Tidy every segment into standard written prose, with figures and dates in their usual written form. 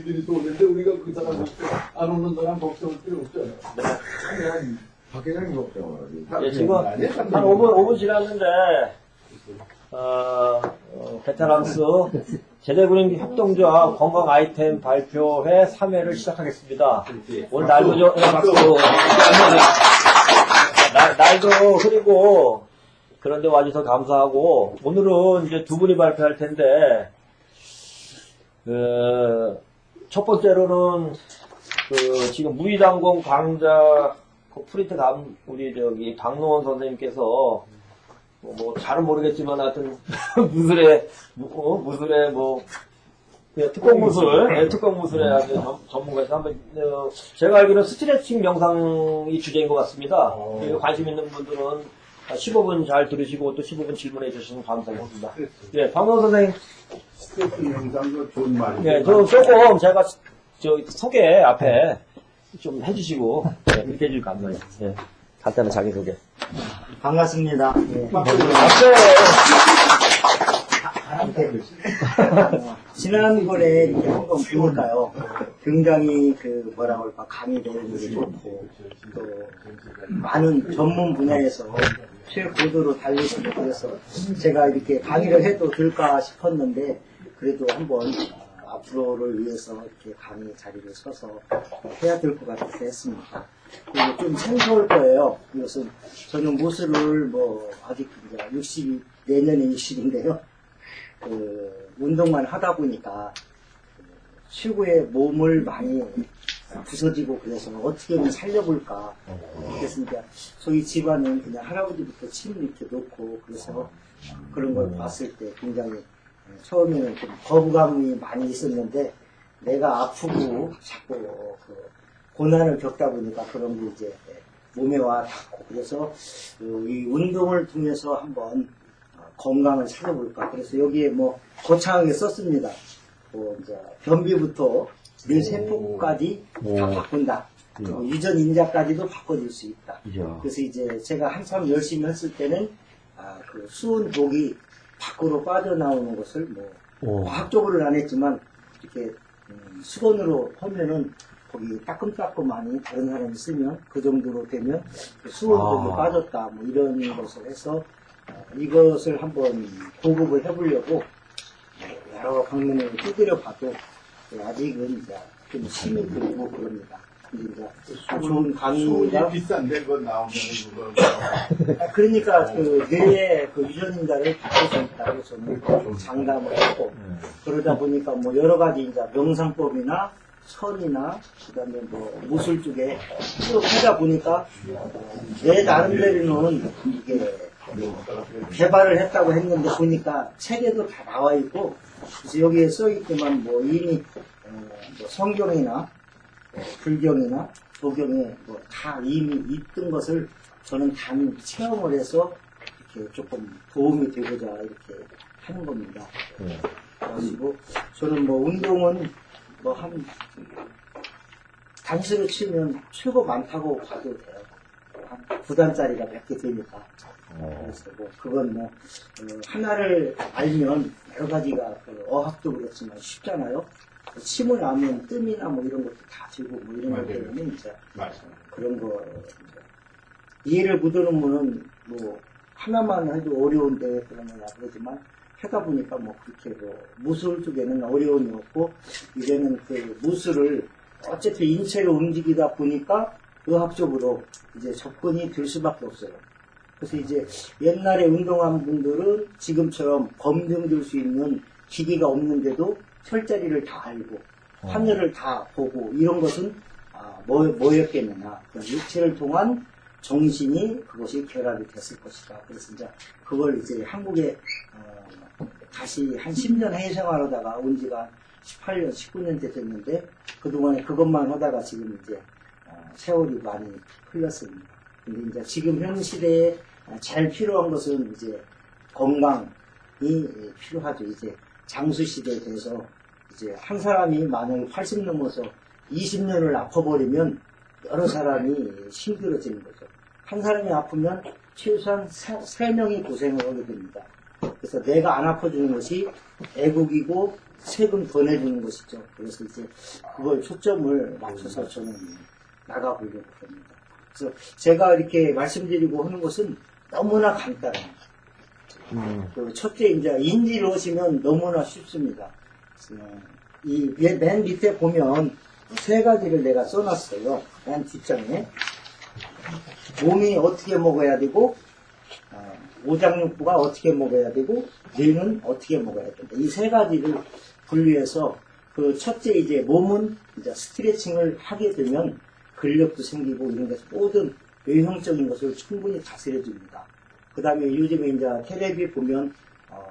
일들이 또 오는데 우리가 그 사람 안 오는 사람 걱정할 필요 없잖아요. 그냥 박 회장님 걱정을. 예, 지금 한 5분 지났는데, 베테랑스 제대군인 협동조합 건강 아이템 발표회 3회를 시작하겠습니다. 오늘 날도 날도 흐리고 그런데 와주셔서 감사하고, 오늘은 이제 두 분이 발표할 텐데, 첫 번째로는 지금 무의당공 강자 프린트 우리 박노원 선생님께서 뭐 잘은 모르겠지만 하여튼 무술에 그냥 특공 무술에 아주 전문가에서 한번 제가 알기로는 스트레칭 명상이 주제인 것 같습니다. 관심 있는 분들은 15분 잘 들으시고 또 15분 질문해 주시면 감사하겠습니다. 예, 박노원 선생님. 스트레칭 명상도 좋은 말이에요. 예, 조금 제가 소개 앞에 좀 해주시고 이렇게 해주시면 감사해요. 예, 간단한 자기소개. 반갑습니다. 예. 지난번에 이렇게 한번 보니까요, 굉장히 뭐라고 할까, 강의도 해주기 좋고, 또 많은 전문 분야에서 최고도로 달리시고, 그래서 제가 이렇게 강의를 해도 될까 싶었는데, 그래도 한번 앞으로를 위해서 이렇게 강의 자리를 서서 해야 될 것 같아서 했습니다. 그리고 좀 생소할 거예요. 이것은 저는 무술을 아직 이제 내년에 60인데요. 운동만 하다 보니까 최고의 몸을 많이 부서지고, 그래서 어떻게 하면 살려볼까. 그래서 이제 저희 집안은 그냥 할아버지부터 침을 이렇게 놓고, 그래서 그런 걸 봤을 때 굉장히 처음에는 좀 거부감이 많이 있었는데, 내가 아프고 자꾸 고난을 겪다 보니까 그런 게 이제 몸에 와 닿고, 그래서 이 운동을 통해서 한번 건강을 찾아볼까. 그래서 여기에 거창하게 썼습니다. 이제 변비부터 뇌세포까지 다 바꾼다. 유전 인자까지도 바꿔줄 수 있다. 그래서 이제 제가 한참 열심히 했을 때는 수은 독이 밖으로 빠져나오는 것을 과학적으로는 안 했지만 이렇게 수건으로 하면은 거기 따끔따끔하니 다른 사람이 쓰면 그 정도로 되면 수은독이 빠졌다, 이런 것을 해서 이것을 한번 보급을 해보려고 여러 방면을 두드려 봐도 아직은 이제 좀 힘이 들고 그럽니다. 이제 좋은 강의가 비싼데 그거 나오면 그러니까 뇌의 유전인자를 바꿀 수 있다고 저는 장담을 하고, 그러다 보니까 여러 가지 이제 명상법이나 선이나 그다음에 무술 쪽에 쭉 하다 보니까 내 나름대로는 이게 개발을 했다고 했는데 보니까 책에도 다 나와 있고, 그래서 여기에 써 있지만 이미 성경이나 불경이나 도경에 다 이미 있던 것을 저는 단 체험을 해서 이렇게 조금 도움이 되고자 이렇게 하는 겁니다. 그리고 저는 운동은 단수로 치면 최고 많다고 봐도 돼요. 한 9단짜리가 몇 개 되니까. 그래서 그건 하나를 알면 여러 가지가 어학도 그렇지만 쉽잖아요. 침을 나면 뜸이나 이런 것도 다 들고 이런 것 때문에 이제 그런 거 이해를 못하는 분은 하나만 해도 어려운데 그러지만 하다 보니까 그렇게 무술 쪽에는 어려움이 없고, 이제는 무술을 어쨌든 인체로 움직이다 보니까 의학적으로 이제 접근이 될 수밖에 없어요. 그래서 이제 옛날에 운동한 분들은 지금처럼 검증될 수 있는 기기가 없는데도 혈자리를 다 알고 하늘을 다 보고, 이런 것은 뭐였겠느냐, 육체를 통한 정신이 그것이 결합이 됐을 것이다. 그래서 이제 그걸 이제 한국에 다시 한 10년 해외 생활하다가 온 지가 18년, 19년째 됐는데, 그동안에 그것만 하다가 지금 이제 세월이 많이 흘렀습니다. 근데 이제 지금 현 시대에 제일 필요한 것은 이제 건강이 필요하죠. 이제 장수 시대에 대해서 이제 한 사람이 만약에 80 넘어서 20년을 아파버리면 여러 사람이 힘들어지는 거죠. 한 사람이 아프면 최소한 3명이 고생을 하게 됩니다. 그래서 내가 안 아파주는 것이 애국이고 세금 더 내주는 것이죠. 그래서 이제 그걸 초점을 맞춰서 저는 나가보려고 합니다. 그래서 제가 이렇게 말씀드리고 하는 것은 너무나 간단해요. 그 첫째, 이제 인지를 하시면 너무나 쉽습니다. 이 맨 밑에 보면 세 가지를 내가 써놨어요. 맨 뒷장에. 몸이 어떻게 먹어야 되고, 오장육부가 어떻게 먹어야 되고, 뇌는 어떻게 먹어야 된다. 이 세 가지를 분류해서 그 첫째 이제 몸은 이제 스트레칭을 하게 되면 근력도 생기고 이런 것을 모든 외형적인 것을 충분히 다스려줍니다. 그 다음에 요즘에 이제 텔레비 보면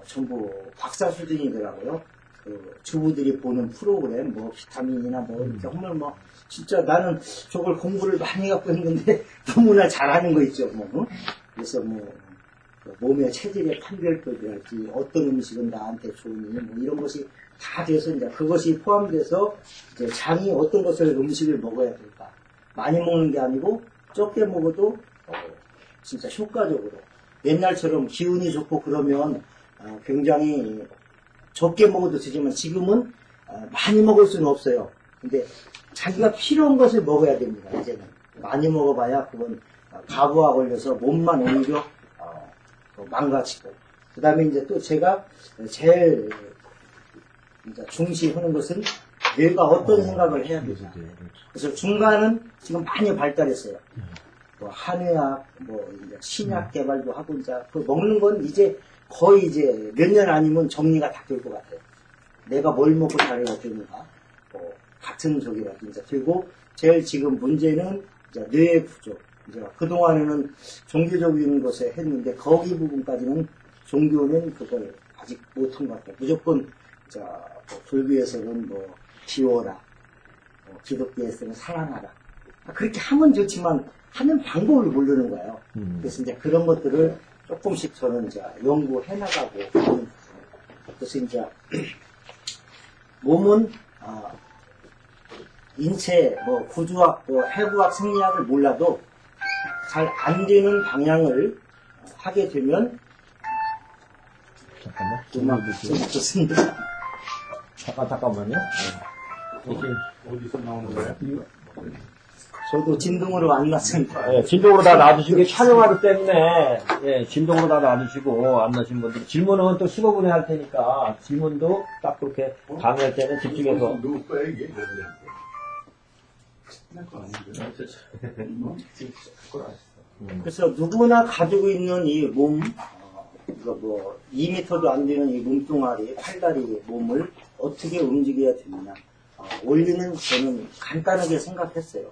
전부 박사 수준이더라고요. 그 주부들이 보는 프로그램, 뭐 비타민이나 뭐 이렇게 하면 뭐 진짜 나는 저걸 공부를 많이 갖고 있는데 너무나 잘하는 거 있죠. 뭐. 그래서 뭐 몸의 체질의 판별법이랄지 어떤 음식은 나한테 좋으니 뭐 이런 것이 다 돼서 이제 그것이 포함돼서 이제 장이 어떤 것을 음식을 먹어야 될까. 많이 먹는 게 아니고 적게 먹어도 진짜 효과적으로 옛날처럼 기운이 좋고 그러면 굉장히 적게 먹어도 되지만 지금은 많이 먹을 수는 없어요. 근데 자기가 필요한 것을 먹어야 됩니다. 이제는 많이 먹어봐야 그건 가부가 걸려서 몸만 오히려 망가지고. 그 다음에 이제 또 제가 제일 이제 중시하는 것은 뇌가 어떤 생각을 해야 되냐. 그래서 중간은 지금 많이 발달했어요. 뭐 한의학, 뭐 이제 신약 개발도 하고 이제 그 먹는 건 이제 거의 이제 몇 년 아니면 정리가 다 될 것 같아요. 내가 뭘 먹고 살아야 되는가. 뭐 같은 적이라도 이제 되고 제일 지금 문제는 이제 뇌의 부족. 이제 그동안에는 종교적인 것에 했는데 거기 부분까지는 종교는 그걸 아직 못한 것 같아요. 무조건 뭐 불교에서는 뭐 비워라, 기독교에서는 사랑하라. 그렇게 하면 좋지만 하는 방법을 모르는 거예요. 그래서 이제 그런 것들을 조금씩 저는 이제 연구해 나가고 그래서 이제 몸은 인체 뭐 구조학, 뭐 해부학, 생리학을 몰라도 잘 안 되는 방향을 하게 되면 잠깐만. 음악 좋습니다. 잠깐만요. 어디서 나오는 거야? 저도 진동으로 안 났습니다. 예, 진동으로 다 놔두시고 촬영하기 때문에 예, 진동으로 다 놔두시고 안 나신 분들 질문은 또 15분에 할 테니까 질문도 딱 그렇게 강의할 때는 집중해서 누구 거야 이게? 그래서 누구나 가지고 있는 이 몸, 이거 뭐 2m도 안 되는 이 몸뚱아리, 팔다리 몸을 어떻게 움직여야 되느냐. 원리는 저는 간단하게 생각했어요.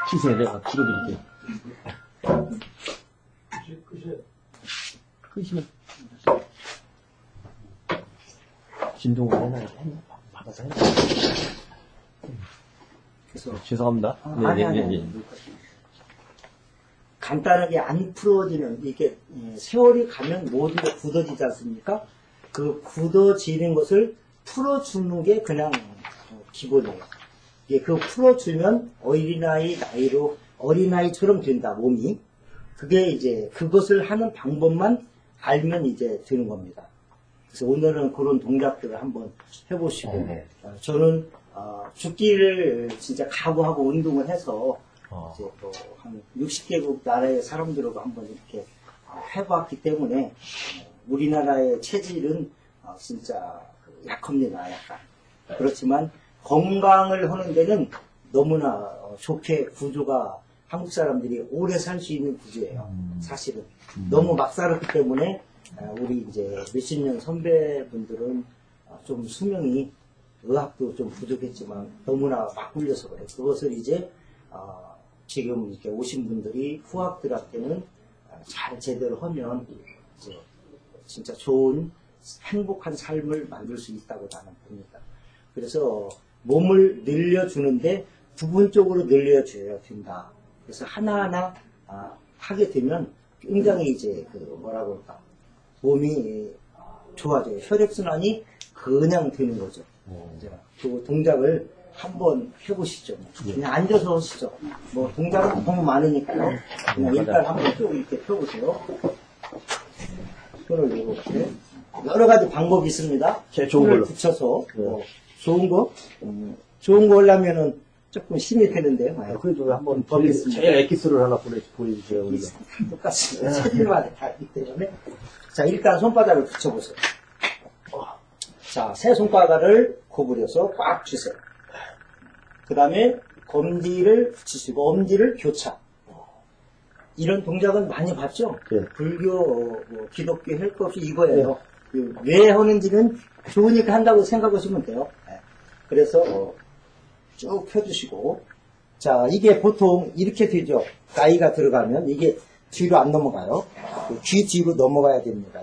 키세요. 내가 줄여드릴게요. 끄시면 진동으로 해놔요. 받아서 해놔요. 그래서 죄송합니다. 아니. 간단하게 안 풀어지는 이게 세월이 가면 모든 게 굳어지지 않습니까? 그 굳어지는 것을 풀어주는 게 그냥 기본이에요. 그 풀어주면 어린아이 나이로 어린아이처럼 된다 몸이. 그게 이제 그것을 하는 방법만 알면 이제 되는 겁니다. 그래서 오늘은 그런 동작들을 한번 해보시고 저는 죽기를 진짜 각오하고 운동을 해서 이제 또 한 60개국 나라의 사람들하고 한번 이렇게 해봤기 때문에 우리나라의 체질은 진짜 약합니다. 약간 그렇지만 건강을 하는 데는 너무나 좋게 구조가 한국 사람들이 오래 살 수 있는 구조예요. 사실은 너무 막 살았기 때문에 우리 이제 몇십 년 선배분들은 좀 수명이 의학도 좀 부족했지만 너무나 막 굴려서 그래. 그것을 이제 지금 이렇게 오신 분들이 후학들한테는 잘 제대로 하면 이제 진짜 좋은 행복한 삶을 만들 수 있다고 나는 봅니다. 그래서 몸을 늘려주는데 부분적으로 늘려줘야 된다. 그래서 하나하나 하게 되면 굉장히 이제 그 뭐라고 할까 몸이 좋아져요. 혈액순환이 그냥 되는 거죠. 그 동작을 한번 해보시죠. 그냥 앉아서 하시죠. 뭐 동작은 너무 많으니까요. 그냥 일단 한번 쭉 이렇게 펴보세요. 손을 이렇게. 여러 가지 방법이 있습니다. 제일 좋은 손을 걸로. 붙여서 좋은 거? 좋은 거 하려면은 조금 힘이 되는데요. 그래도 한번 보겠습니다. 제일 엑기스를 하나 보여주세요. 우리가. 똑같습니다. 체질마다 다르기 때문에. 자, 일단 손바닥을 붙여보세요. 자, 세 손바닥을 구부려서 꽉 주세요. 그 다음에 검지를 붙이시고 엄지를 교차. 이런 동작은 많이 봤죠? 네. 불교, 기독교 할 것 없이 이거예요. 왜 하는지는 좋으니까 한다고 생각하시면 돼요. 네. 그래서 쭉 펴주시고, 자, 이게 보통 이렇게 되죠. 나이가 들어가면 이게 뒤로 안 넘어가요. 귀 뒤로 넘어가야 됩니다.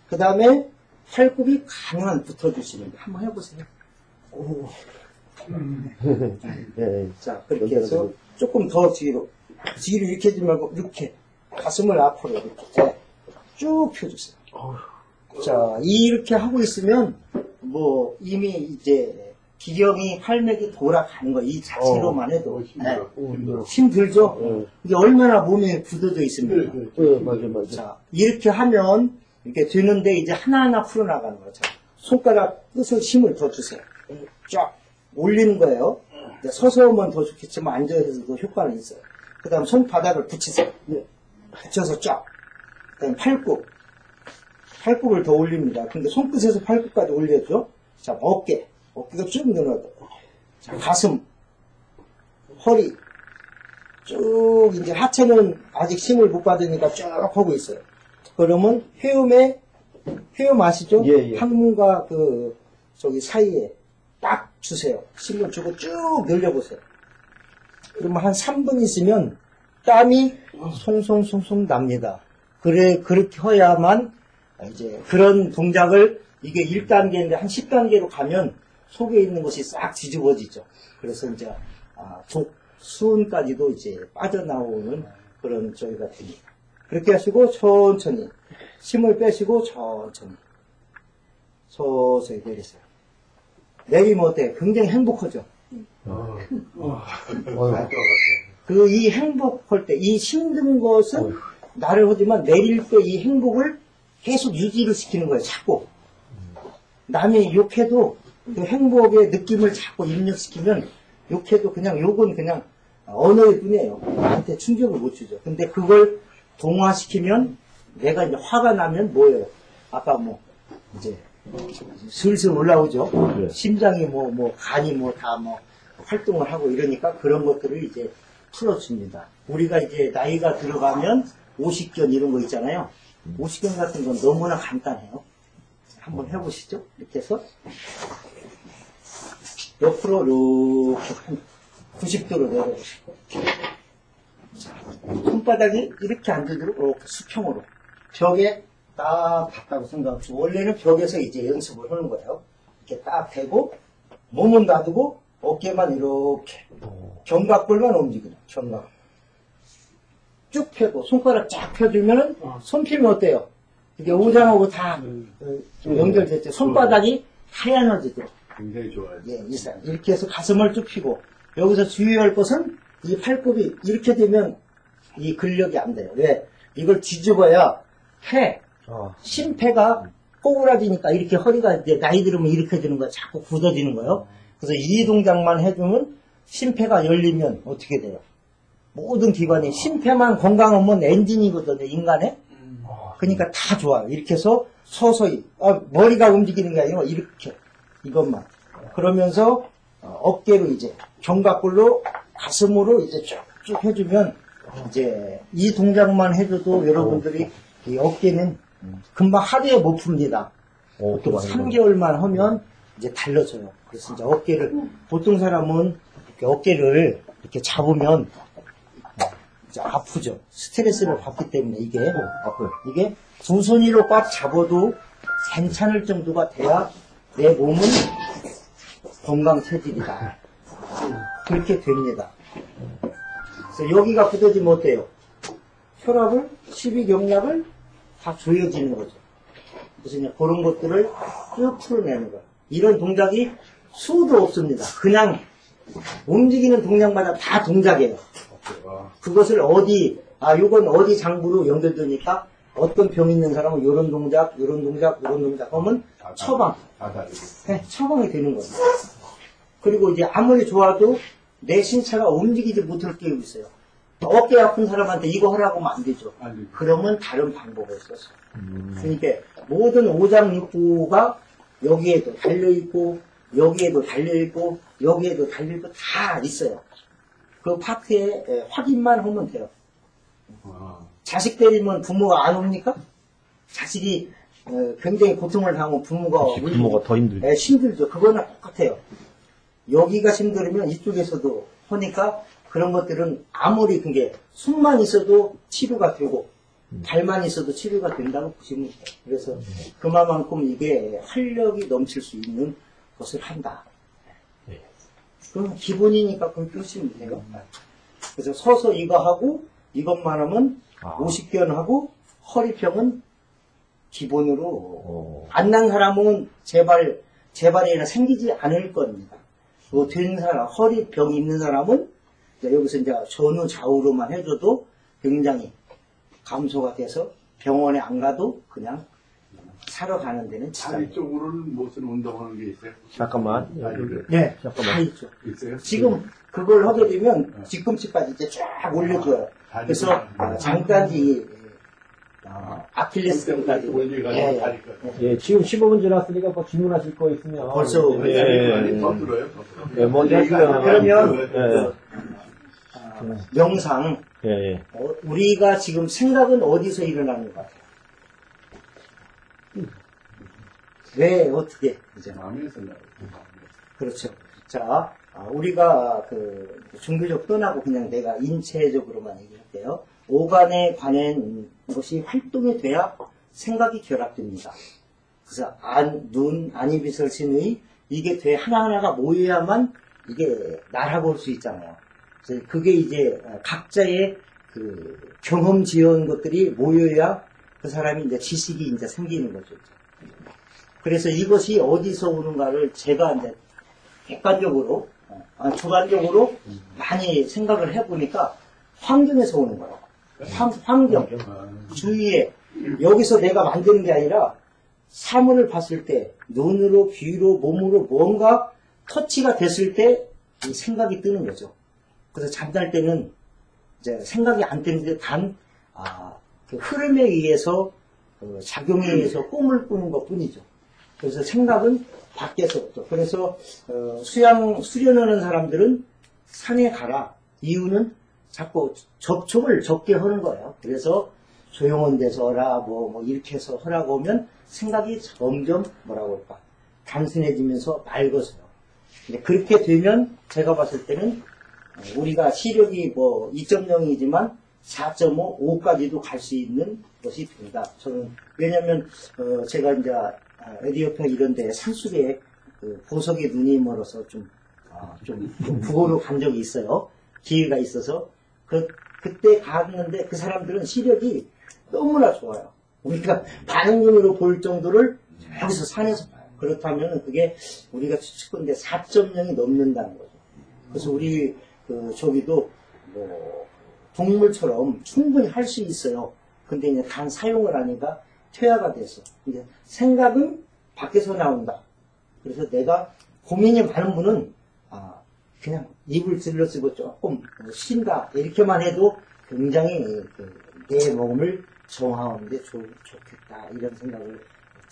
그 다음에 팔굽이 가능한 붙어주시는 거 한번 해보세요. 오. 네. 자, 그렇게 해서 조금 더 뒤로 이렇게 하지 말고 이렇게 가슴을 앞으로 이렇게 쭉 펴주세요. 자, 이렇게 하고 있으면 뭐 이미 이제 기경이 활맥이 돌아가는 거 이 자체로만 해도 네. 힘들죠. 이게 얼마나 몸에 굳어져 있습니까? 맞아요. 자, 이렇게 하면 이렇게 되는데 이제 하나하나 풀어나가는 거죠. 손가락 끝을 힘을 더 주세요. 쫙 올리는 거예요. 서서 하면 더 좋겠지만 앉아서도 효과는 있어요. 그 다음 손바닥을 붙이세요. 붙여서 쫙. 그 다음 팔굽을 더 올립니다. 근데 손끝에서 팔굽까지 올려줘. 자, 어깨가 쭉 늘어나고. 자, 가슴, 허리, 쭉, 이제 하체는 아직 힘을 못 받으니까 쭉 하고 있어요. 그러면 회음 아시죠? 예. 항문과 저기 사이에 딱 주세요. 힘을 주고 쭉 늘려보세요. 그러면 한 3분 있으면 땀이 송송송송 납니다. 그렇게 해야만 이제 그런 동작을 이게 1단계인데 한 10단계로 가면 속에 있는 것이 싹 뒤집어지죠. 그래서 이제 수은까지도 이제 빠져나오는 그런 저희가 됩니다. 그렇게 하시고 천천히 힘을 빼시고 천천히 서서히 내리세요. 내리면 어때요? 굉장히 행복하죠. 이 행복할 때, 이 힘든 것은 나를 하지만 내릴 때 이 행복을 계속 유지를 시키는 거예요. 자꾸 남이 욕해도 그 행복의 느낌을 자꾸 입력시키면 욕해도 그냥 욕은 그냥 언어일 뿐이에요. 나한테 충격을 못 주죠. 근데 그걸 동화시키면 내가 이제 화가 나면 뭐예요? 아까 이제 슬슬 올라오죠. 네. 심장이 간이 다 활동을 하고 이러니까 그런 것들을 이제 풀어줍니다. 우리가 이제 나이가 들어가면 오십견 이런 거 있잖아요. 오십견 같은 건 너무나 간단해요. 한번 해보시죠. 이렇게 해서 옆으로 이렇게 90도로 내려보시고 손바닥이 이렇게 앉아도록 이렇게 수평으로 벽에 딱 닿다고 생각하시고 원래는 벽에서 이제 연습을 하는 거예요. 이렇게 딱 대고 몸은 놔두고 어깨만 이렇게 견갑골만 움직여요. 견갑 쭉 펴고 손가락 쫙 펴주면 손 피면 어때요? 이게 오장하고 다 연결됐죠. 손바닥이 하얀어지죠. 굉장히 좋아요. 예, 이렇게 해서 가슴을 쭉 펴고 여기서 주의할 것은 이 팔굽이 이렇게 되면 이 근력이 안 돼요. 왜? 이걸 뒤집어야 심폐가 꼬부라지니까 이렇게 허리가 이제 나이 들으면 이렇게 되는 거야. 자꾸 굳어지는 거예요. 그래서 이 동작만 해주면 심폐가 열리면 어떻게 돼요? 모든 기관이 심폐만 건강하면 엔진이거든요. 인간의. 그러니까 다 좋아요. 이렇게 해서 서서히 머리가 움직이는 게 아니라 이렇게 이것만 그러면서 어깨로 이제 견갑골로 가슴으로 이제 쭉쭉 해주면 이제 이 동작만 해줘도 여러분들이 이 어깨는 금방 하루에 못 풉니다. 3개월만 하면 이제 달라져요. 그래서 이제 어깨를 보통 사람은 이렇게 어깨를 이렇게 잡으면 이제 아프죠. 스트레스를 받기 때문에 이게 두 손으로 꽉 잡아도 괜찮을 정도가 돼야 내 몸은 건강 체질이다. 그렇게 됩니다. 그래서 여기가 굳어지면 어때요? 혈압을, 십이경락을 다 조여지는 거죠. 그래서 그런 것들을 쭉 풀어내는 거예요. 이런 동작이 수도 없습니다. 그냥 움직이는 동작마다 다 동작이에요. 그것을 요건 어디 장부로 연결되니까 어떤 병 있는 사람은 요런 동작, 요런 동작, 요런 동작 하면 처방. 네, 처방이 되는 거예요. 그리고 이제 아무리 좋아도 내 신체가 움직이지 못할 게 있어요. 어깨 아픈 사람한테 이거 하라고 하면 안 되죠. 그러면 다른 방법을 써서. 그러니까 모든 오장육부가 여기에도 달려있고, 여기에도 달려있고, 여기에도 달려있고 다 있어요. 그 파트에 확인만 하면 돼요. 자식 때리면 부모가 안 옵니까? 자식이 굉장히 고통을 당하면 부모가 더 힘들죠. 힘들죠. 그거는 똑같아요. 여기가 힘들면 이쪽에서도 하니까 그런 것들은 아무리 그게 숨만 있어도 치료가 되고 발만 있어도 치료가 된다고 보시면 돼요. 그래서 그만큼 이게 활력이 넘칠 수 있는 것을 한다. 그건 기본이니까 그렇게 하시면 돼요. 그래서 서서 이거 하고 이것만 하면 50견 하고 허리평은 기본으로 안 난 사람은 재발이나 생기지 않을 겁니다. 된 사람, 허리병 있는 사람은 여기서 이제 전후 좌우로만 해줘도 굉장히 감소가 돼서 병원에 안 가도 그냥 사러 가는 데는 다리 쪽으로는 무슨 운동하는 게 있어요? 잠깐만. 네, 잠깐만. 다 있죠. 있어요? 지금 그걸 하게 되면 뒤꿈치까지 이제 쫙 올려줘요. 그래서 잠깐 아킬레스건까지. 예, 지금 15분 지났으니까 뭐 질문하실 거 있으면. 벌써 더 들어요? 예, 먼저 하시면. 그러면 명상. 예. 우리가 지금 생각은 어디서 일어나는 것 같아요? 왜, 어떻게? 이제. 마음에서 나요. 그렇죠. 자, 우리가 종교적 떠나고 그냥 내가 인체적으로만 얘기할게요. 오간에 관한 것이 활동이 돼야 생각이 결합됩니다. 그래서 눈, 안이비설신의 이게 돼 하나하나가 모여야만 이게 날아볼 수 있잖아요. 그래서 그게 이제 각자의 경험 지은 것들이 모여야 그 사람이 이제 지식이 이제 생기는 거죠. 그래서 이것이 어디서 오는가를 제가 이제 객관적으로, 주관적으로 많이 생각을 해보니까 환경에서 오는 거예요. 환경. 주위에. 여기서 내가 만드는 게 아니라 사물을 봤을 때 눈으로, 귀로, 몸으로 뭔가 터치가 됐을 때 이 생각이 뜨는 거죠. 그래서 잠잘 때는 이제 생각이 안 뜨는데 그 흐름에 의해서, 작용에 의해서 꿈을 꾸는 것 뿐이죠. 그래서 생각은 밖에서 없죠. 그래서 수련하는 사람들은 산에 가라. 이유는 자꾸 접촉을 적게 하는 거예요. 그래서 조용한 데서 하라, 뭐 이렇게 해서 하라고 하면 생각이 점점 뭐라고 할까 단순해지면서 맑아져요. 근데 그렇게 되면 제가 봤을 때는 우리가 시력이 2.0이지만 4.5, 5까지도 갈 수 있는 것이 된다. 저는 왜냐면 제가 이제 에디오피아 이런 데 산속에 보석의 눈이 멀어서 좀 북어로 간 적이 있어요. 기회가 있어서. 그때 갔는데 그 사람들은 시력이 너무나 좋아요. 우리가 반응눈으로 볼 정도를 여기서 산에서 봐요. 그렇다면 그게 우리가 추측컨대 4.0이 넘는다는 거죠. 그래서 우리 저기도 동물처럼 충분히 할 수 있어요. 근데 이제 단 사용을 하니까 퇴화가 돼서 이제 생각은 밖에서 나온다. 그래서 내가 고민이 많은 분은 그냥 입을 들러쓰고 조금 쉰다 이렇게만 해도 굉장히 내 몸을 정화하는데 좋겠다 이런 생각을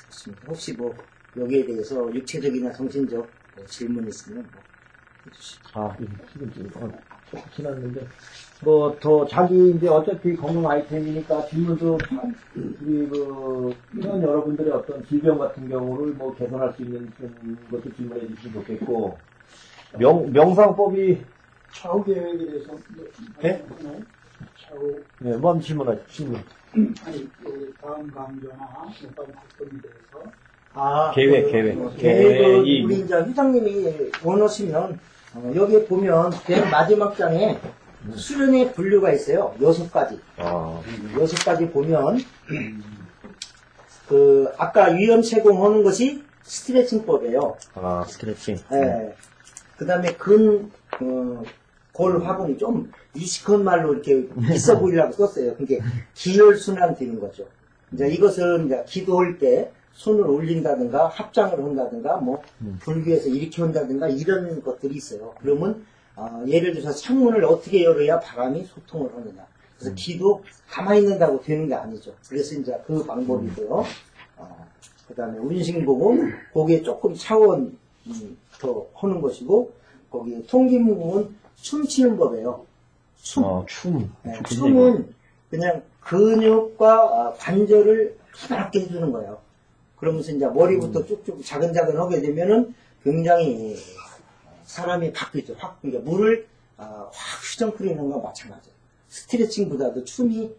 했습니다. 혹시 여기에 대해서 육체적이나 정신적 질문 있으면 해주시죠. 지금 지났는데 더 자기 이제 어차피 건강 아이템이니까 질문도 이런 여러분들의 어떤 질병 같은 경우를 개선할 수 있는 그런 것도 질문해 주시면 좋겠고 명상법이 차후 계획에 대해서 네? 차후 뭐 한번 질문. 아니 다음 강좌나 다음 학점에 대해서 계획을 우리 이제 회장님이 원하시면 여기에 보면 맨 마지막 장에 수련의 분류가 있어요. 6가지. 6가지 보면 아까 위험 제공하는 것이 스트레칭법이에요. 아, 스트레칭. 예. 그 다음에 골 화분이 좀 유식한 말로 이렇게 있어 보이려고 썼어요. 그게 기혈순환 되는 거죠. 이제 이것은 이제 기도할 때 손을 올린다든가 합장을 한다든가 뭐 불교에서 이렇게 한다든가 이런 것들이 있어요. 그러면 예를 들어서 창문을 어떻게 열어야 바람이 소통을 하느냐. 그래서 기도 가만히 있는다고 되는 게 아니죠. 그래서 이제 그 방법이고요. 그 다음에 운신복음, 거기에 조금 차원 더 하는 것이고, 거기 통기무공은 춤추는 법이에요. 춤. 춤. 네, 춤은 그냥 근육과 관절을 부드럽게 해주는 거예요. 그러면서 이제 머리부터 쭉쭉 자근자근 하게 되면은 굉장히 사람이 바뀌죠. 확, 그러니까 물을 확 휘정거리는 것과 마찬가지예요. 스트레칭보다도 춤이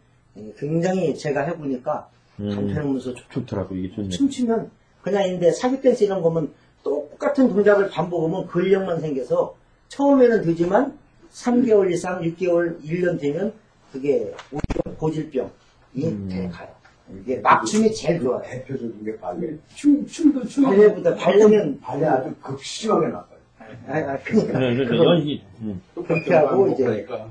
굉장히 제가 해보니까 간편하면서 좋더라고, 이게 좋네. 춤추면 그냥 인데 사기 댄스 이런 거면 똑같은 동작을 반복하면 근력만 생겨서 처음에는 되지만 3개월 이상, 6개월, 1년 되면 그게 오히려 고질병이 가요. 이게 막춤이 제일 좋아요. 대표적인 게 발레. 춤도 춤. 발레보다 발레는 발레 아주 극심하게 나빠요. 그러니까 연기, 그렇게 하고 이제 그러니까.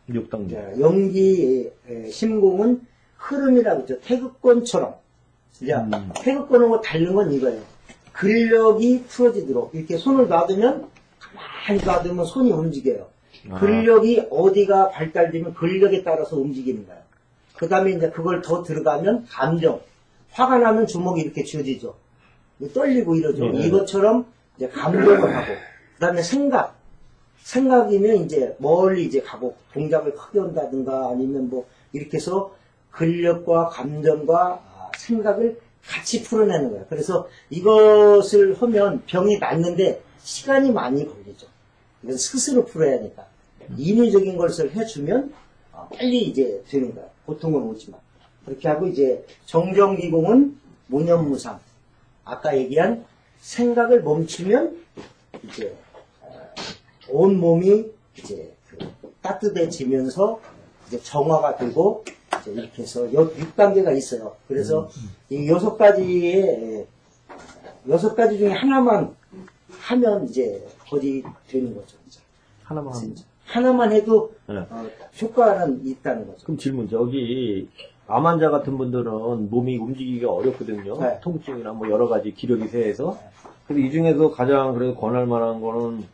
6단계. 연기 심공은 흐름이라고 하죠. 태극권처럼. 태극권하고 다른 건 이거예요. 근력이 풀어지도록 이렇게 손을 놔두면 가만히 놔두면 손이 움직여요. 근력이 어디가 발달되면 근력에 따라서 움직이는 거예요. 그 다음에 이제 그걸 더 들어가면 감정. 화가 나면 주먹이 이렇게 쥐어지죠. 떨리고 이러죠. 이것처럼 이제 감정을 하고. 그 다음에 생각. 생각이면 이제 멀리 이제 가고 동작을 크게 한다든가 아니면 뭐 이렇게 해서 근력과 감정과 생각을 같이 풀어내는 거예요. 그래서 이것을 하면 병이 낫는데 시간이 많이 걸리죠. 이건 스스로 풀어야 하니까. 인위적인 것을 해주면 빨리 이제 되는 거예요. 고통은 오지만. 그렇게 하고 이제 정정기공은 무념무상. 아까 얘기한 생각을 멈추면 이제 온 몸이 이제 따뜻해지면서 이제 정화가 되고 이제 이렇게 해서 6단계가 있어요. 그래서 이 6가지 중에 하나만 하면 이제 거의 되는 거죠. 이제. 하나만 하면. 하나만 해도 네. 효과는 있다는 거죠. 그럼 질문, 저기, 암 환자 같은 분들은 몸이 움직이기가 어렵거든요. 네. 통증이나 뭐 여러 가지 기력이 세해서. 근데 이 중에서 가장 그래도 권할 만한 거는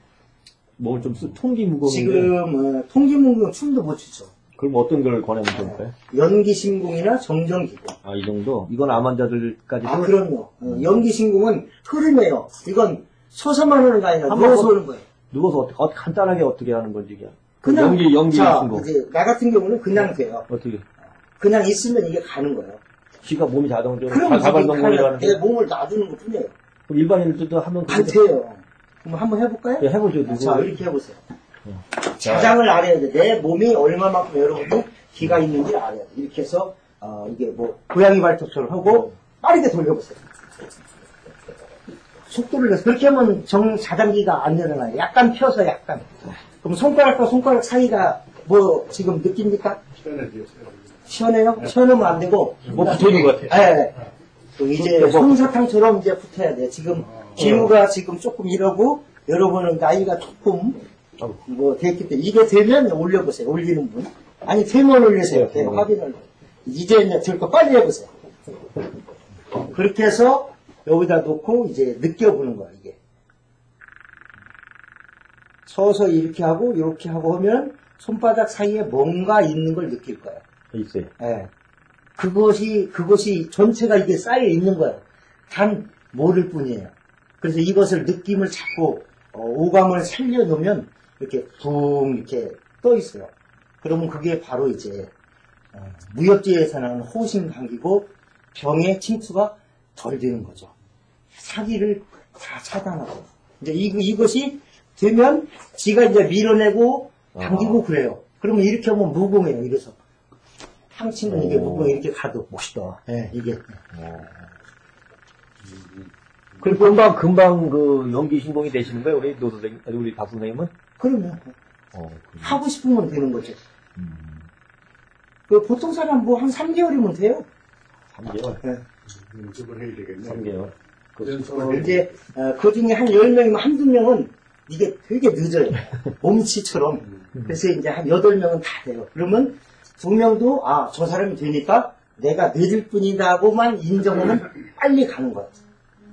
몸을 좀 통기무공인데. 지금 통기무공 춤도 못 추죠. 그럼 어떤 걸 권하면 좋을까요? 연기신공이나 정정기공. 아, 이 정도? 이건 암 환자들까지도? 그럼요. 연기신공은 흐름이에요. 이건 서서만 하는 거 아니라 누워서 하는 거예요. 누워서 간단하게 어떻게 하는 건지 그냥. 그냥 연기 자, 신공. 이제 나 같은 경우는 그냥 돼요. 어떻게? 그냥 있으면 이게 가는 거예요. 지가 몸이 자동적으로 그럼 자발동물이 가는 내 몸을 놔두는 것 뿐이에요. 그럼 일반인들도 하면 안 돼요. 그럼 한번 해볼까요? 예, 해보죠. 누구? 자, 이렇게 해보세요. 자장을 알아야 돼. 내 몸이 얼마만큼 여러분이 기가 있는지 알아야 돼. 이렇게 해서 이게 뭐 고양이 발톱처럼 하고 빠르게 돌려보세요. 속도를 내서 그렇게 하면 자장기가 안 일어나요. 약간 펴서 약간. 그럼 손가락과 손가락 사이가 뭐 지금 느낍니까? 시원해요? 시원하면 안 되고. 뭐 붙어있는 것 같아요. 네. 이제 솜사탕처럼 이제 붙어야 돼. 지금 기후가 지금 조금 이러고 여러분은 나이가 조금 뭐 됐기 때문에 이게 되면 올려보세요. 올리는 분. 아니 되면 올리세요. 네, 확인을. 이제 들거 빨리 해보세요. 그렇게 해서 여기다 놓고 이제 느껴보는 거야 이게. 서서 이렇게 하고 이렇게 하고 하면 손바닥 사이에 뭔가 있는 걸 느낄 거예요. 있어요. 예. 그것이 전체가 이게 쌓여 있는 거예요. 단 모를 뿐이에요. 그래서 이것을 느낌을 잡고 오감을 살려놓으면 이렇게 붕 이렇게 떠 있어요. 그러면 그게 바로 이제 무협지에서 나오는 호신감기고 병의 침투가 덜 되는 거죠. 사기를 다 차단하고 이제 이것이 되면 지가 이제 밀어내고 당기고 그래요. 그러면 이렇게 하면 무공해요. 이래서 항치는 이게 무공이 이렇게 가도 멋있다. 네, 이게. 그리고 금방 그 연기 신공이 되시는 거예요? 우리 노 선생님, 우리 박 선생님은? 그러면 하고 싶으면 되는 거죠. 그 보통 사람 뭐 한 3개월이면 돼요. 3개월? 네. 연습을 해야 되겠네. 3개월. 이제 그 중에 한 10명이면 한두 명은 이게 되게 늦어요. 몸치처럼. 그래서 이제 한 8명은 다 돼요. 그러면 2명도 저 사람이 되니까 내가 늦을 뿐이다 하고만 인정하면 빨리 가는 거야.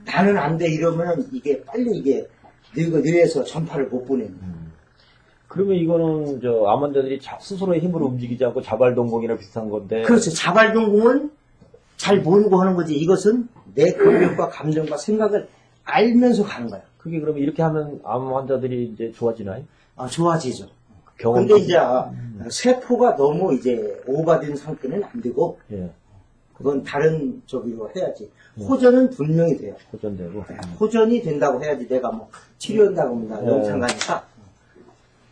나는 안 돼 이러면 이게 빨리 이게 느려서 전파를 못 보내는 거야. 그러면 이거는 암환자들이 스스로의 힘으로 움직이지 않고 자발동공이나 비슷한 건데. 그렇죠. 자발동공은 잘 모르고 하는 거지. 이것은 내 근력과 감정과 생각을 알면서 가는 거야. 그게 그러면 이렇게 하면 암 환자들이 이제 좋아지나요? 좋아지죠. 경험. 근데 이제 세포가 너무 이제 오버된 상태는 안 되고, 예. 그건 다른 쪽으로 해야지. 호전은 분명히 돼요. 호전되고. 호전이 된다고 해야지 내가 뭐 치료한다고 하면 네. 영상 가니까.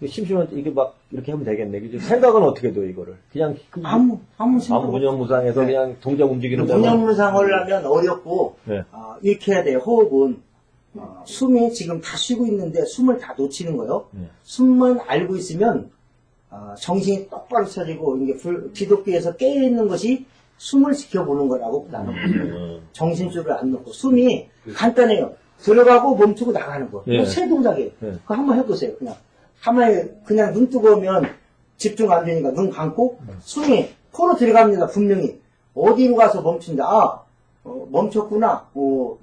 심심한 이게 막 이렇게 하면 되겠네. 그죠? 생각은 어떻게 둬 이거를? 그냥 아무 생각 아무 무념무상해서 네. 그냥 동작 움직이는 대로. 무념무상을 하면 어렵고, 네. 이렇게 해야 돼요. 호흡은. 숨이 지금 다 쉬고 있는데 숨을 다 놓치는 거예요. 네. 숨만 알고 있으면 정신이 똑바로 차리고 이게 기독교에서 깨어있는 것이 숨을 지켜보는 거라고 나는 정신줄을 안 놓고 숨이 간단해요. 들어가고 멈추고 나가는 거. 예. 이거 세 동작이에요. 예. 그거 한번 해보세요. 그냥 가만히 그냥 눈 뜨고 오면 집중 안 되니까 눈 감고 숨이 코로 들어갑니다. 분명히 어디로 가서 멈춘다. 멈췄구나.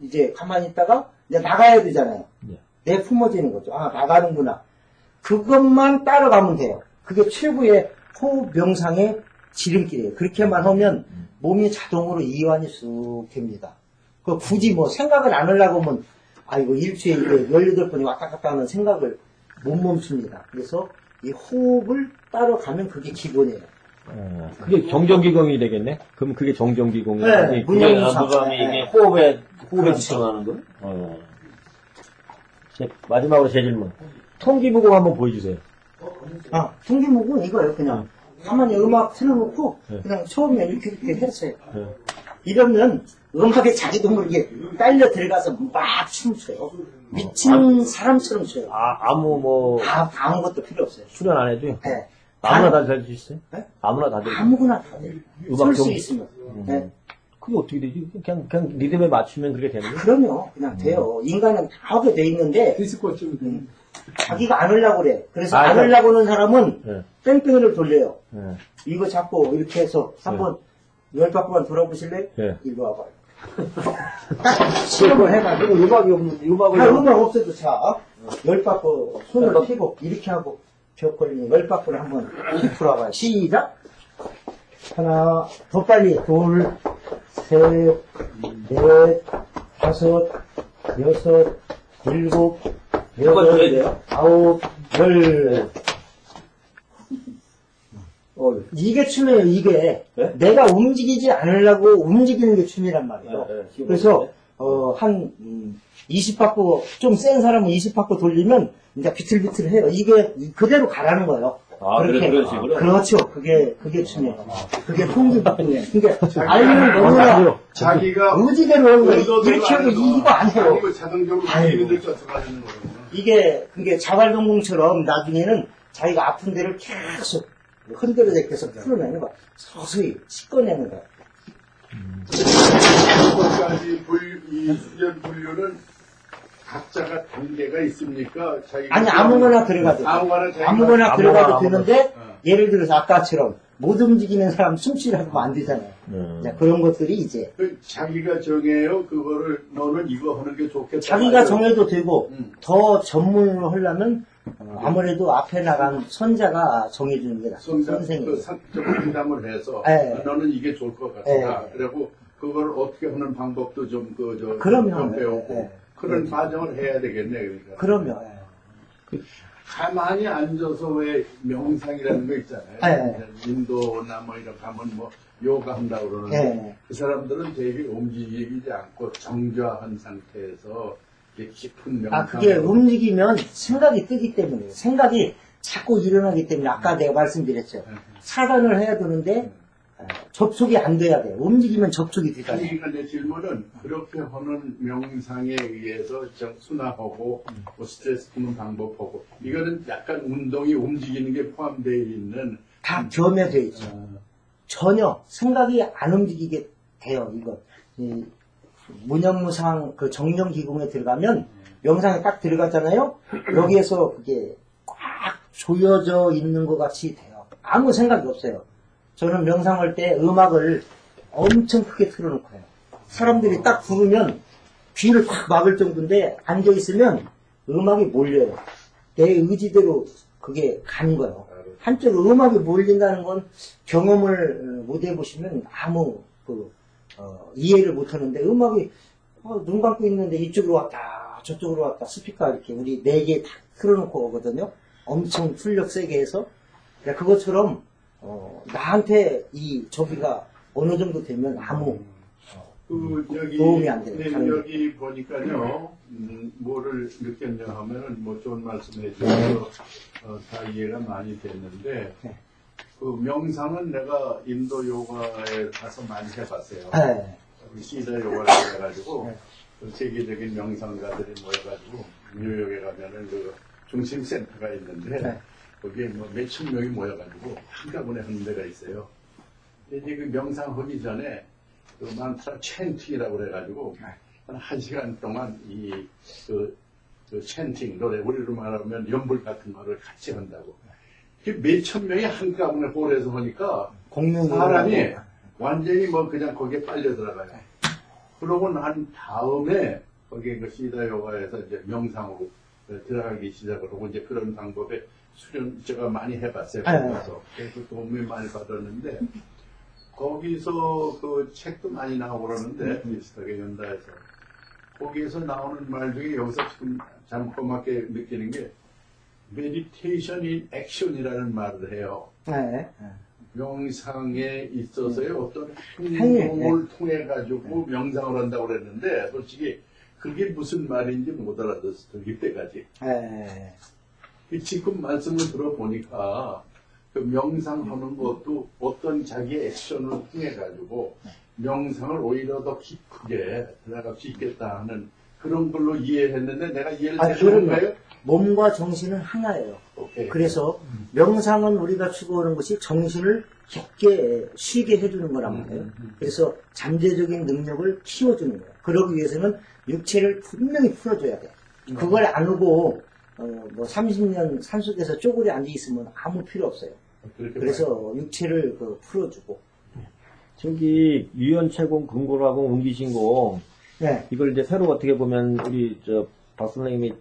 이제 가만히 있다가 이제 나가야 되잖아요. 예. 내 품어지는 거죠. 나가는구나. 그것만 따라가면 돼요. 그게 최고의 호흡 명상의 지름길이에요. 그렇게만 하면 몸이 자동으로 이완이 쑥 됩니다. 굳이 뭐 생각을 안 하려고 하면 이거 일주일에 18번이 왔다 갔다 하는 생각을 못 멈춥니다. 그래서 이 호흡을 따라가면 그게 기본이에요. 그게 정전기공이 되겠네? 그럼 그게 정전기공이 네, 무념무상. 무념무상. 이게 호흡에 그렇죠. 집중하는 거? 마지막으로 제 질문. 통기무공 한번 보여주세요. 통기목은 이거예요. 그냥 가만히 음악 틀어놓고 네. 그냥 처음에 이렇게 했어요. 네. 이러면 음악에 자기도 모르게 딸려 들어가서 막 춤춰요. 미친 사람처럼 춰요. 아무것도 필요 없어요. 수련 안 해도요? 네. 아무나 다 될 수 있어요? 네? 아무나 다 될 수 있어요? 아무거나 다 돼요. 음악 쓸 수 경기? 있으면. 네. 그게 어떻게 되지? 그냥 리듬에 맞추면 그렇게 되는 거예요? 그럼요. 그냥 돼요. 인간은 다 하게 돼 있는데 디스코쯤 자기가 안 하려고 그래. 그래서 아, 안 하려고 하는 사람은 네. 뺑뺑이를 돌려요. 네. 이거 잡고 이렇게 해서 한번 10바퀴만 돌아보실래요? 네. 일로 와봐요. 시험을 해가지고 음악이 없는, 음악을. 음악 없어도 자 10바퀴 손을 펴고 이렇게 하고 벽 걸리면 10바퀴를 한번 풀어봐요. 시작! 하나, 더 빨리. 둘, 셋, 넷, 다섯, 여섯, 일곱, 여덟, 아홉, 열. 이게 춤이에요, 이게. 네? 내가 움직이지 않으려고 움직이는 게 춤이란 말이에요. 네, 그래서, 한, 20바퀴, 좀 센 사람은 20바퀴 돌리면, 이제 비틀비틀해요. 이게 그대로 가라는 거예요. 그런 식으로? 그렇죠. 그게 춤이에요. 그게 통기바퀴예요. 그러니까, 알면 너무나 자기가 의지대로 하는 거예요. 의도대로 이렇게 하고 안 해서 이거 안 해요. 자기가 자동적으로 아이고. 움직이는 데 쫓아가는 거예요. 그게 자발동공처럼 나중에는 자기가 아픈 데를 계속 흔들어 제껴서 풀어내는 거야. 서서히 씻어내는 거야. 이것까지 이 수련 분류는 각자가 단계가 있습니까? 자기가 아니, 아무거나 들어가도 돼. 아무거나 들어가도 되는데, 예를 들어서 아까처럼 못 움직이는 사람 숨쉬라고 안 되잖아요. 자, 그런 것들이 이제. 자기가 정해요. 그거를 너는 이거 하는 게 좋겠다. 자기가 정해도 되고, 더 전문으로 하려면, 아무래도 앞에 나간 선자가 정해주는 게 낫죠. 선생님. 상담을 해서, 네. 너는 이게 좋을 것 같다. 네. 그리고 그걸 어떻게 하는 방법도 좀 그럼요. 배우고. 네. 그런 과정을 해야 되겠네. 그러니까. 그럼요. 가만히 앉아서 왜 명상이라는 거 있잖아요. 네. 인도나 뭐 이런 가면 뭐 요가 한다고 그러는데 네. 그 사람들은 되게 움직이지 않고 정좌한 상태에서 이렇게 깊은 명상. 그게 움직이면 생각이 뜨기 때문에 생각이 자꾸 일어나기 때문에 아까 내가 말씀드렸죠. 차단을 해야 되는데 접촉이 안 돼야 돼요. 움직이면 접촉이 되잖아요. 그러니까 내 질문은 그렇게 하는 명상에 의해서 순화하고 뭐 스트레스 푸는 방법하고 이거는 약간 운동이 움직이는 게 포함되어 있는 다 겸해져 있죠. 전혀 생각이 안 움직이게 돼요. 이거 무념무상 그 정령기공에 들어가면 명상에 딱 들어갔잖아요. 여기에서 그게 꽉 조여져 있는 것 같이 돼요. 아무 생각이 없어요. 저는 명상할 때 음악을 엄청 크게 틀어놓고 해요. 사람들이 딱 부르면 귀를 탁 막을 정도인데 앉아있으면 음악이 몰려요. 내 의지대로 그게 가는 거예요. 한쪽으로 음악이 몰린다는 건 경험을 못 해보시면 아무 이해를 못 하는데 음악이 눈 감고 있는데 이쪽으로 왔다 저쪽으로 왔다 스피커 이렇게 우리 4개 다 틀어놓고 오거든요. 엄청 출력 세게 해서 그것처럼 나한테 이 저기가 어느 정도 되면 아무 여기, 도움이 안 돼요. 네, 여기 보니까요, 뭐를 느꼈냐 하면은, 뭐 좋은 말씀 해주셔서, 다 이해가 많이 됐는데, 네. 그 명상은 내가 인도 요가에 가서 많이 해봤어요. 네. 시다 요가를 해가지고, 네. 그 세계적인 명상가들이 모여가지고, 뉴욕에 가면은 그 중심센터가 있는데, 네. 거기에 뭐 몇천 명이 모여가지고, 한꺼번에 하는 데가 있어요. 이제 그 명상하기 전에, 그 만트라 챈팅이라고 그래가지고 한 1시간 동안 그 챈팅 노래 우리로 말하면 연불 같은 거를 같이 한다고. 몇천 명이 한꺼번에 홀에서 보니까 사람이 완전히 뭐 그냥 거기에 빨려 들어가요. 그러고 난 다음에 거기에 그 시다 요가에서 이제 명상으로 들어가기 시작을 하고 이제 그런 방법에 수련 제가 많이 해봤어요. 그래서 도움을 많이 받았는데. 거기서 그 책도 많이 나오고 그러는데, 비슷하게 연다해서. 거기에서 나오는 말 중에 여기서 지금 잠깐맣게 느끼는 게, 메디테이션 인 액션이라는 말을 해요. 네. 명상에 있어서의 어떤 행동을 통해가지고 명상을 한다고 그랬는데, 솔직히 그게 무슨 말인지 못 알아듣었어요, 이때까지. 네. 지금 말씀을 들어보니까, 그 명상하는 것도 어떤 자기의 액션을 통해가지고 명상을 오히려 더 깊게 들어갈 수 있겠다 하는 그런 걸로 이해했는데 내가 이해를 제대로 했나요? 몸과 정신은 하나예요. 오케이. 그래서 명상은 우리가 추구하는 것이 정신을 깊게 쉬게 해주는 거란 말이에요. 그래서 잠재적인 능력을 키워주는 거예요. 그러기 위해서는 육체를 분명히 풀어줘야 돼요. 그걸 안 하고 뭐 30년 산속에서 쪼그려 앉아있으면 아무 필요 없어요. 그래서 육체를 풀어주고. 저기 유연체공, 근골화공, 운기신공 네. 이걸 이제 새로 어떻게 보면 우리 박 선생님이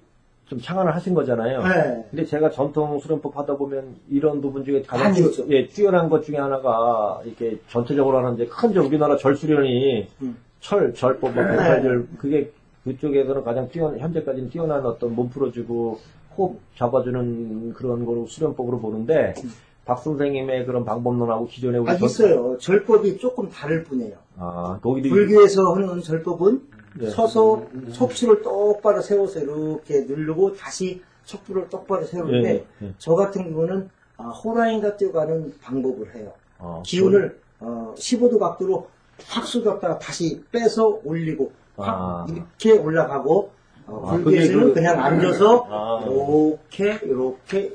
좀 창안을 하신 거잖아요. 네. 근데 제가 전통 수련법 하다 보면 이런 부분 중에 가장 아니죠. 뛰어난 것 중에 하나가 이렇게 전체적으로 하는데 큰 우리나라 절수련이 절법, 백팔절 그게 그쪽에서는 가장 현재까지는 뛰어난 어떤 몸 풀어주고 호흡 잡아주는 그런 거로 수련법으로 보는데 박 선생님의 그런 방법론하고 기존에 우리 있어요. 절법이 조금 다를 뿐이에요. 거기도 불교에서 하는 절법은 네. 서서 척추를 똑바로 세워서 이렇게 누르고 다시 척추를 똑바로 세우는데 저 같은 경우는 호라인가 뛰어가는 방법을 해요. 기운을 15도 각도로 확 쏟았다가 다시 빼서 올리고 확 이렇게 올라가고 불교에서는 그냥 앉아서 이렇게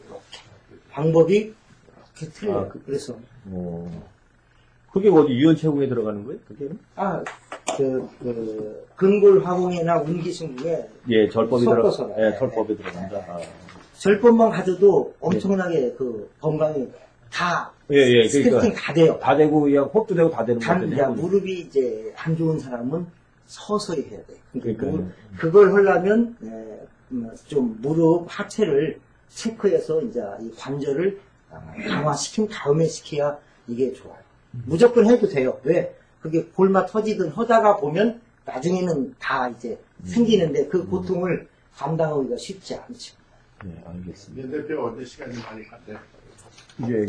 방법이 이렇게 틀려요. 그래서 그게 어디 유연체공에 들어가는 거예요? 그게는? 근골 화공이나 운기신공에 절법이 섞어서 절법에 들어간다. 절법만 가져도 엄청나게 건강이 다 스트레칭 다 돼요. 다 되고 그냥 호흡도 되고 다 되는 거죠. 무릎이 이제 안 좋은 사람은 서서히 해야 돼. 그걸 하려면 좀 무릎 하체를 체크해서 이제 이 관절을 강화시킨 다음에 시켜야 이게 좋아요. 무조건 해도 돼요. 왜? 그게 골마 터지든 하다가 보면 나중에는 다 이제 생기는데 그 고통을 감당하기가 쉽지 않죠. 네, 알겠습니다. 네, 대표 어제 시간이 많이 갔네. 예.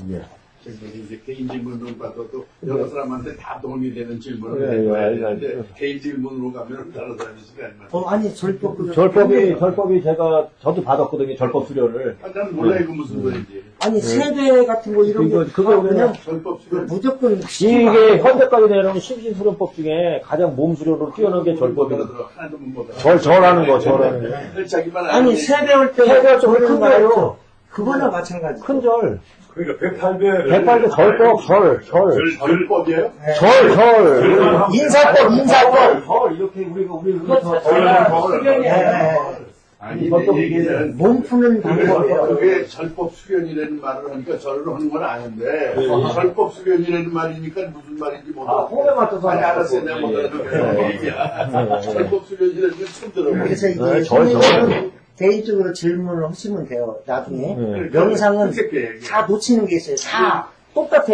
이제 개인 질문으로 받아도 여러 사람한테 다 도움이 되는 질문을 해줘야 되는데 개인 질문으로 가면 다른 사람이 시간이 많아. 아니 절법이 저도 받았거든요. 절법 수련을. 난 몰라 이거 무슨 소리인지. 아니 세배 같은 거 이런 거 그거 그냥 절법 수련. 무조건 이게 현대까지 내려오는 심신수련법 중에 가장 몸 수련으로 뛰어난 게 절법이거든요. 절하는 거. 자기만 아니 세배할 때 좀 큰 거예요. 그거나 마찬가지. 큰 절. 그러니까 108배. 백발도 절법, 절. 절법이에요? 절. 인사법. 절. 이렇게 우리가 아니, 이것도 내 얘기는 몸 푸는 방법이에요. 그게 절법 수련이라는 말을 하니까 절을 하는 건 아는데 절법 수련이라는 말이니까 무슨 말인지 못 알아. 호흡에 맞춰서 아니 알았어요. 내가 못 알아듣는 얘기야. 절법 수련이라는 건 처음 들어보고. 그래서 이제 절. 선생님은 개인적으로 질문을 하시면 돼요. 나중에. 명상은 그렇게 얘기해. 다 놓치는 게 있어요. 다 똑같아요.